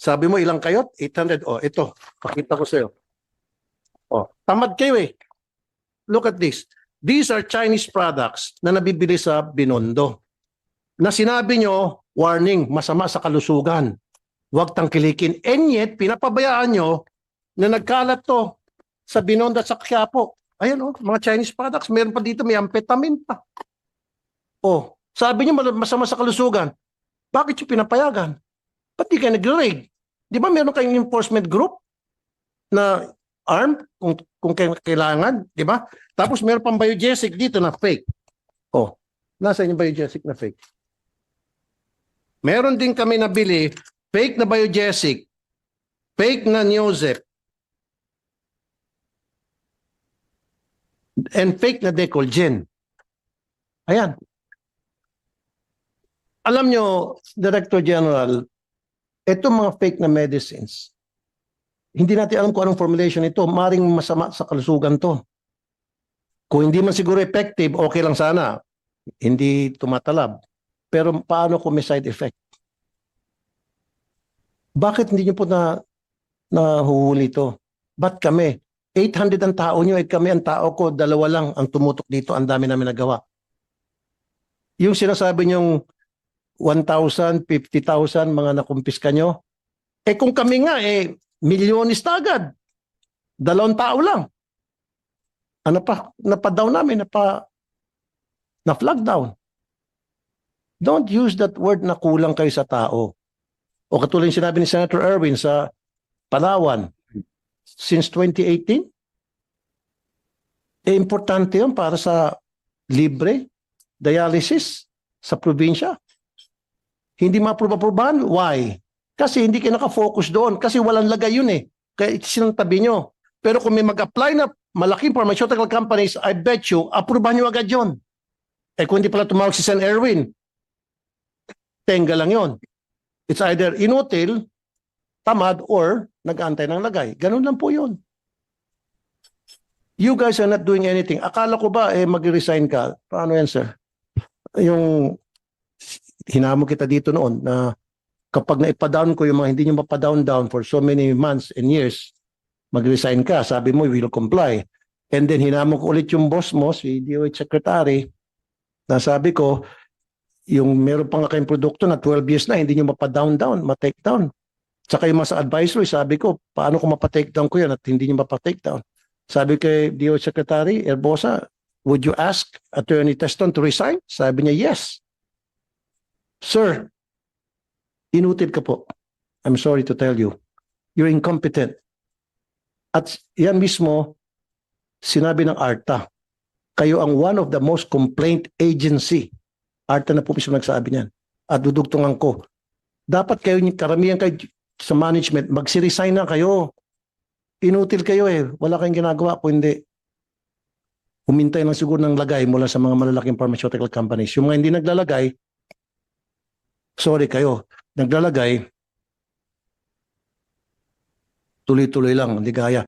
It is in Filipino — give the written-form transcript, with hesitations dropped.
Sabi mo ilang kayo? 800. Oh, ito. Pakita ko sa'yo. Oh, tamad kayo eh. Look at this. These are Chinese products na nabibili sa Binondo. Na sinabi nyo, warning, masama sa kalusugan. Huwag tangkilikin. And yet, pinapabayaan nyo na nagkalat to sa Binondo at sa Quiapo. Ayan oh, mga Chinese products. Meron pa dito, may amphetamine pa. Oh, sabi nyo masama sa kalusugan. Bakit yung pinapayagan? Ba't di kayo nag-raid? Di ba meron kayong enforcement group na armed kung kailangan? Di ba? Tapos meron pang biogesic dito na fake. Oh, nasa yung biogesic na fake? Meron din kami nabili fake na biogesic, fake na Neozep, and fake na Decolgen. Ayan. Alam nyo, Director General, itong mga fake na medicines, hindi natin alam kung anong formulation ito. Maring masama sa kalusugan to. Kung hindi man siguro effective, okay lang sana. Hindi tumatalab. Pero paano kung may side effect? Bakit hindi nyo po nahuhuli ito? Ba't kami? 800 ang tao nyo, kami ang tao ko, 2 lang ang tumutok dito, ang dami namin nagawa. Yung sinasabi nyong 1,000, 50,000 mga nakumpiska nyo, kung kami nga, milyonista agad. 2 tao lang. Ano pa? Napa-down namin, na-flag down. Don't use that word na kulang kayo sa tao. O katulad yung sinabi ni Senator Erwin sa Palawan, since 2018, importante yun para sa libre dialysis sa probinsya. Hindi ma-approve-approvean. Why? Kasi hindi kayo nakafocus doon. Kasi walang lagay yun eh. Kaya sinantabi nyo. Pero kung may mag-apply na malaking pharmaceutical companies, I bet you, approvehan nyo agad yun. Kung hindi pala tumawag si Sen. Erwin, tenga lang yun. It's either inutil, tamad, or nag-aantay ng lagay. Ganun lang po yun. You guys are not doing anything. Akala ko ba mag-resign ka? Paano yan, sir? Yung hinamo kita dito noon na kapag naipa-down ko yung mga hindi nyo mapa-down for so many months and years, mag-resign ka. Sabi mo, we will comply. And then hinamo ko ulit yung boss mo, si DOH Secretary, na sabi ko, yung meron pa nga kayong produkto na 12 years na, hindi nyo mapa-down, ma-take down. Tsaka yung sa advisory, sabi ko, paano ko mapa-take down ko yan at hindi nyo mapa-take down? Sabi kay DOH Secretary Herbosa, would you ask Attorney Teston to resign? Sabi niya, yes. Sir, inutil ka po. I'm sorry to tell you. You're incompetent. At yan mismo, sinabi ng ARTA, kayo ang one of the most complaint agency. ARTA na po mismo nagsabi niyan. At dudugtungan ko. Dapat kayo, karamihan kayo sa management, magsi-resign na kayo. Inutil kayo eh. Wala kayong ginagawa kung hindi. Humintay lang siguro ng lagay mula sa mga malalaking pharmaceutical companies. Yung mga hindi naglalagay, sorry kayo, naglalagay, tuloy-tuloy lang, hindi gaya.